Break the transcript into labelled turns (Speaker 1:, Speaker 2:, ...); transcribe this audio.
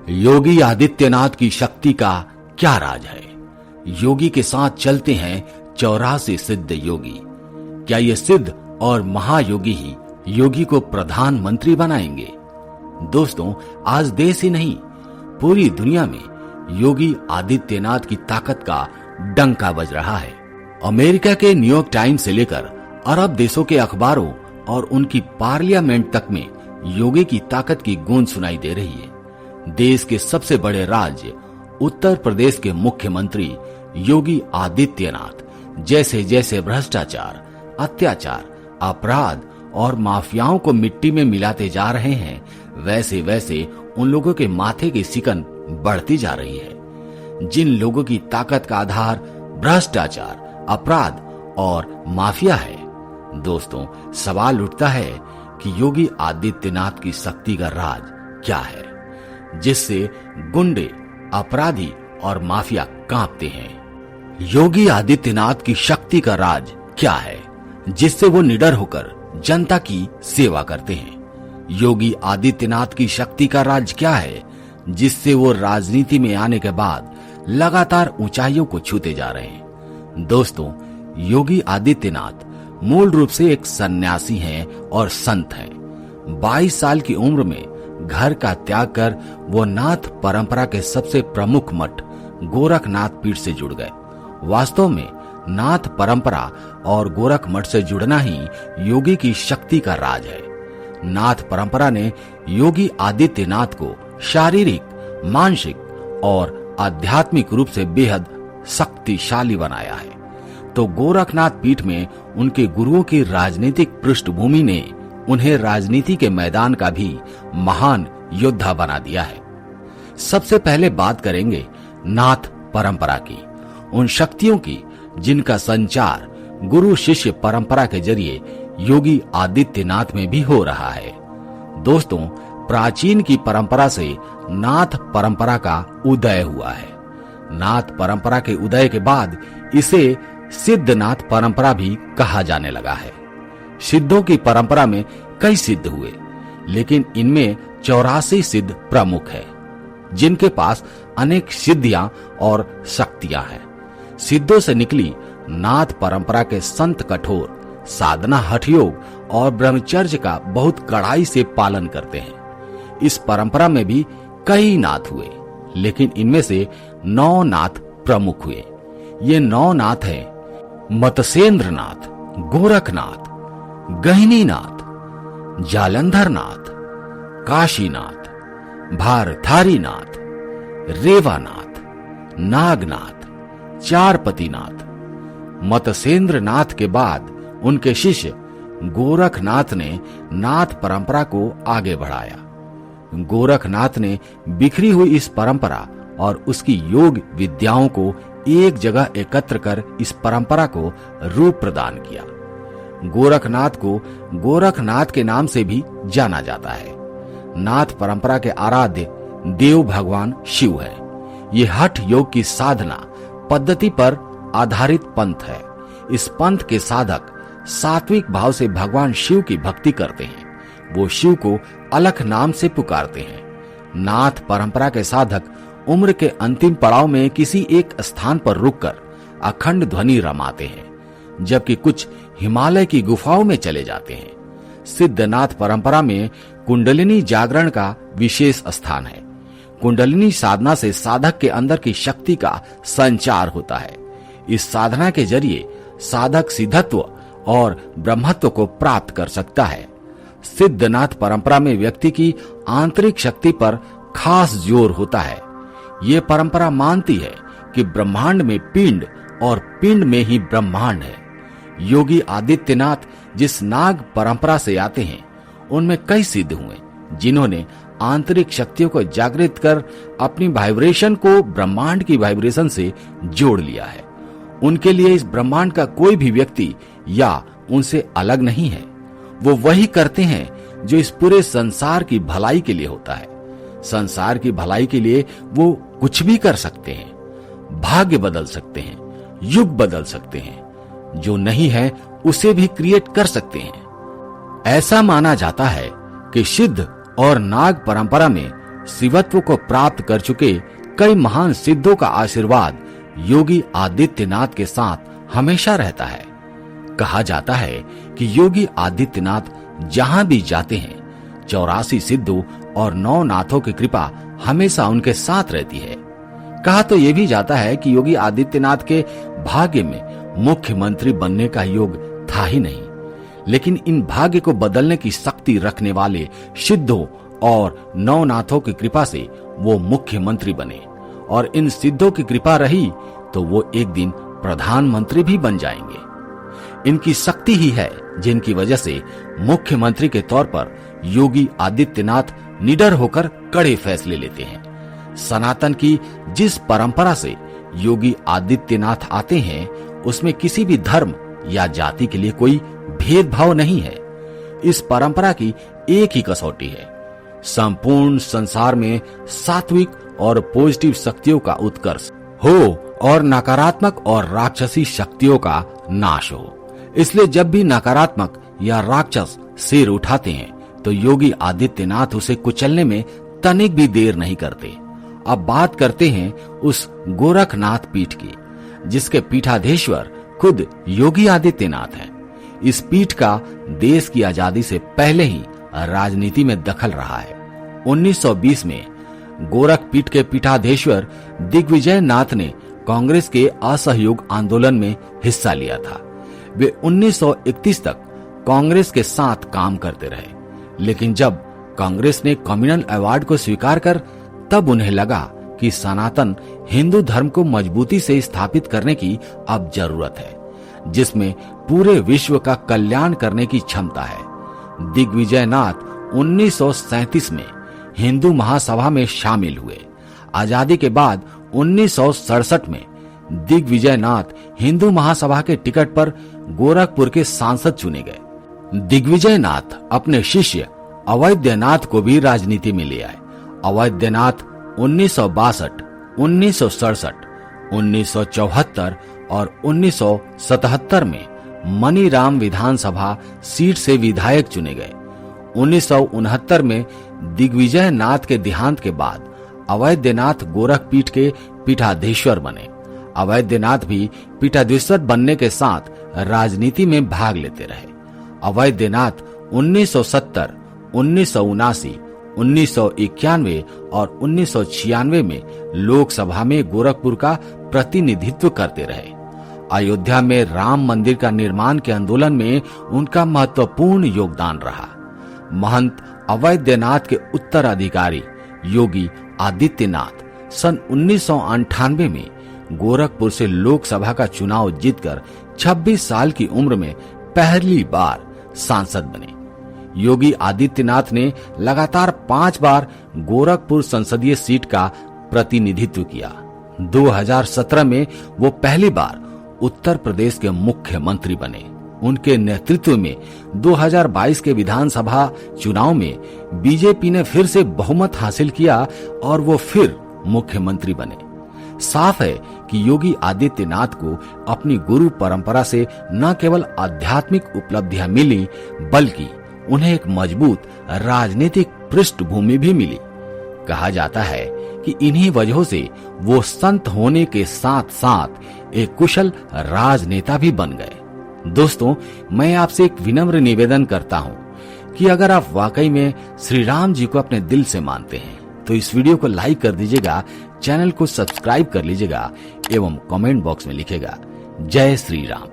Speaker 1: योगी आदित्यनाथ की शक्ति का क्या राज है? योगी के साथ चलते हैं 84 सिद्ध योगी। क्या ये सिद्ध और महायोगी ही योगी को प्रधानमंत्री बनाएंगे? दोस्तों, आज देश ही नहीं पूरी दुनिया में योगी आदित्यनाथ की ताकत का डंका बज रहा है। अमेरिका के न्यूयॉर्क टाइम्स से लेकर अरब देशों के अखबारों और उनकी पार्लियामेंट तक में योगी की ताकत की गूंज सुनाई दे रही है। देश के सबसे बड़े राज्य उत्तर प्रदेश के मुख्यमंत्री योगी आदित्यनाथ जैसे जैसे भ्रष्टाचार, अत्याचार, अपराध और माफियाओं को मिट्टी में मिलाते जा रहे हैं, वैसे वैसे उन लोगों के माथे की सिकन बढ़ती जा रही है। जिन लोगों की ताकत का आधार भ्रष्टाचार, अपराध और माफिया है, दोस्तों सवाल उठता है कि योगी आदित्यनाथ की शक्ति का राज क्या है, जिससे गुंडे, अपराधी और माफिया कांपते हैं। योगी आदित्यनाथ की शक्ति का राज क्या है, जिससे वो निडर होकर जनता की सेवा करते हैं। योगी आदित्यनाथ की शक्ति का राज क्या है, जिससे वो राजनीति में आने के बाद लगातार ऊंचाइयों को छूते जा रहे हैं। दोस्तों, योगी आदित्यनाथ मूल रूप से एक सन्यासी हैं और संत हैं। 22 साल की उम्र में घर का त्याग कर वो नाथ परंपरा के सबसे प्रमुख मठ गोरखनाथ पीठ से जुड़ गए। वास्तव में नाथ परंपरा और गोरख मठ से जुड़ना ही योगी की शक्ति का राज है। नाथ परंपरा ने योगी आदित्यनाथ को शारीरिक, मानसिक और आध्यात्मिक रूप से बेहद शक्तिशाली बनाया है, तो गोरखनाथ पीठ में उनके गुरुओं की राजनीतिक पृष्ठभूमि ने उन्हें राजनीति के मैदान का भी महान योद्धा बना दिया है। सबसे पहले बात करेंगे नाथ परंपरा की, उन शक्तियों की जिनका संचार गुरु शिष्य परंपरा के जरिए योगी आदित्यनाथ में भी हो रहा है। दोस्तों, प्राचीन की परंपरा से नाथ परंपरा का उदय हुआ है। नाथ परंपरा के उदय के बाद इसे सिद्धनाथ परंपरा भी कहा जाने लगा है। सिद्धों की परंपरा में कई सिद्ध हुए, लेकिन इनमें 84 सिद्ध प्रमुख है, जिनके पास अनेक सिद्धियां और शक्तियां हैं। सिद्धों से निकली नाथ परंपरा के संत कठोर साधना, हठ योग और ब्रह्मचर्य का बहुत कड़ाई से पालन करते हैं। इस परंपरा में भी कई नाथ हुए, लेकिन इनमें से 9 नाथ प्रमुख हुए। ये 9 नाथ हैं: मत्स्येंद्रनाथ, गोरखनाथ, गहिनीनाथ, जालंधरनाथ, काशीनाथ, भारधारीनाथ, रेवानाथ, नागनाथ, चारपतिनाथ। मत्स्येंद्रनाथ के बाद उनके शिष्य गोरखनाथ ने नाथ परंपरा को आगे बढ़ाया। गोरखनाथ ने बिखरी हुई इस परंपरा और उसकी योग विद्याओं को एक जगह एकत्र कर इस परंपरा को रूप प्रदान किया। गोरखनाथ को गोरखनाथ के नाम से भी जाना जाता है। नाथ परंपरा के आराध्य देव भगवान शिव है। ये हठ योग की साधना पद्धति पर आधारित पंथ है। इस पंथ के साधक सात्विक भाव से भगवान शिव की भक्ति करते हैं। वो शिव को अलख नाम से पुकारते हैं। नाथ परंपरा के साधक उम्र के अंतिम पड़ाव में किसी एक स्थान पर रुककर अखंड ध्वनि रमाते हैं, जबकि कुछ हिमालय की गुफाओं में चले जाते हैं। सिद्धनाथ परंपरा में कुंडलिनी जागरण का विशेष स्थान है। कुंडलिनी साधना से साधक के अंदर की शक्ति का संचार होता है। इस साधना के जरिए साधक सिद्धत्व और ब्रह्मत्व को प्राप्त कर सकता है। सिद्धनाथ परंपरा में व्यक्ति की आंतरिक शक्ति पर खास जोर होता है। ये परंपरा मानती है कि ब्रह्मांड में पिंड और पिंड में ही ब्रह्मांड है। योगी आदित्यनाथ जिस नाग परंपरा से आते हैं, उनमें कई सिद्ध हुए, जिन्होंने आंतरिक शक्तियों को जागृत कर अपनी वाइब्रेशन को ब्रह्मांड की वाइब्रेशन से जोड़ लिया है। उनके लिए इस ब्रह्मांड का कोई भी व्यक्ति या उनसे अलग नहीं है। वो वही करते हैं जो इस पूरे संसार की भलाई के लिए होता है। संसार की भलाई के लिए वो कुछ भी कर सकते हैं, भाग्य बदल सकते हैं, युग बदल सकते हैं, जो नहीं है उसे भी क्रिएट कर सकते हैं। ऐसा माना जाता है कि सिद्ध और नाग परंपरा में शिवत्व को प्राप्त कर चुके कई महान सिद्धों का आशीर्वाद योगी आदित्यनाथ के साथ हमेशा रहता है। कहा जाता है कि योगी आदित्यनाथ जहां भी जाते हैं 84 सिद्धों और 9 नाथों की कृपा हमेशा उनके साथ रहती है। कहा तो यह भी जाता है कि योगी आदित्यनाथ के भाग्य में मुख्यमंत्री बनने का योग था ही नहीं, लेकिन इन भाग्य को बदलने की शक्ति रखने वाले सिद्धों और 9 नाथों की कृपा से वो मुख्यमंत्री बने, और इन सिद्धों की कृपा रही तो वो एक दिन प्रधानमंत्री भी बन जाएंगे। इनकी शक्ति ही है जिनकी वजह से मुख्यमंत्री के तौर पर योगी आदित्यनाथ निडर होकर कड़े फैसले लेते हैं। सनातन की जिस परंपरा से योगी आदित्यनाथ आते हैं उसमें किसी भी धर्म या जाति के लिए कोई भेदभाव नहीं है। इस परंपरा की एक ही कसौटी है, संपूर्ण संसार में सात्विक और पॉजिटिव शक्तियों का उत्कर्ष हो और नकारात्मक और राक्षसी शक्तियों का नाश हो। इसलिए जब भी नकारात्मक या राक्षस सिर उठाते हैं तो योगी आदित्यनाथ उसे कुचलने में तनिक भी देर नहीं करते। अब बात करते हैं उस गोरखनाथ पीठ की, जिसके पीठाधीश्वर खुद योगी आदित्यनाथ हैं। इस पीठ का देश की आजादी से पहले ही राजनीति में दखल रहा है। 1920 में गोरख पीठ के पीठाधीश्वर दिग्विजय नाथ ने कांग्रेस के असहयोग आंदोलन में हिस्सा लिया था। वे 1931 तक कांग्रेस के साथ काम करते रहे, लेकिन जब कांग्रेस ने कम्युनल अवार्ड को स्वीकार कर तब उन्हें लगा कि सनातन हिंदू धर्म को मजबूती से स्थापित करने की अब जरूरत है, जिसमें पूरे विश्व का कल्याण करने की क्षमता है। दिग्विजय नाथ 1937 में हिंदू महासभा में शामिल हुए। आजादी के बाद 1967 में दिग्विजय नाथ हिंदू महासभा के टिकट पर गोरखपुर के सांसद चुने गए। दिग्विजय नाथ अपने शिष्य अवैधनाथ को भी राजनीति में ले आए। अवैधनाथ 1962, 1967, 1974 और 1977 में मनीराम विधानसभा सीट से विधायक चुने गए। 1969 में दिग्विजय नाथ के देहांत के बाद अवैधनाथ गोरख पीठ के पीठाधीश्वर बने। अवैधनाथ भी पीठाधीश्वर बनने के साथ राजनीति में भाग लेते रहे। अवैधनाथ 1970, 1979, 1991 और 1996 में लोकसभा में गोरखपुर का प्रतिनिधित्व करते रहे। अयोध्या में राम मंदिर का निर्माण के आंदोलन में उनका महत्वपूर्ण योगदान रहा। महंत अवैधनाथ के उत्तराधिकारी योगी आदित्यनाथ सन 1998 में गोरखपुर से लोकसभा का चुनाव जीतकर 26 साल की उम्र में पहली बार सांसद बने। योगी आदित्यनाथ ने लगातार 5 बार गोरखपुर संसदीय सीट का प्रतिनिधित्व किया। 2017 में वो पहली बार उत्तर प्रदेश के मुख्यमंत्री बने। उनके नेतृत्व में 2022 के विधानसभा चुनाव में बीजेपी ने फिर से बहुमत हासिल किया और वो फिर मुख्यमंत्री बने। साफ है कि योगी आदित्यनाथ को अपनी गुरु परंपरा से न केवल आध्यात्मिक उपलब्धियां मिली, बल्कि उन्हें एक मजबूत राजनीतिक पृष्ठभूमि भी मिली। कहा जाता है कि इन्हीं वजहों से वो संत होने के साथ साथ एक कुशल राजनेता भी बन गए। दोस्तों, मैं आपसे एक विनम्र निवेदन करता हूं कि अगर आप वाकई में श्री राम जी को अपने दिल से मानते हैं तो इस वीडियो को लाइक कर दीजिएगा, चैनल को सब्सक्राइब कर लीजिएगा एवं कमेंट बॉक्स में लिखेगा जय श्री राम।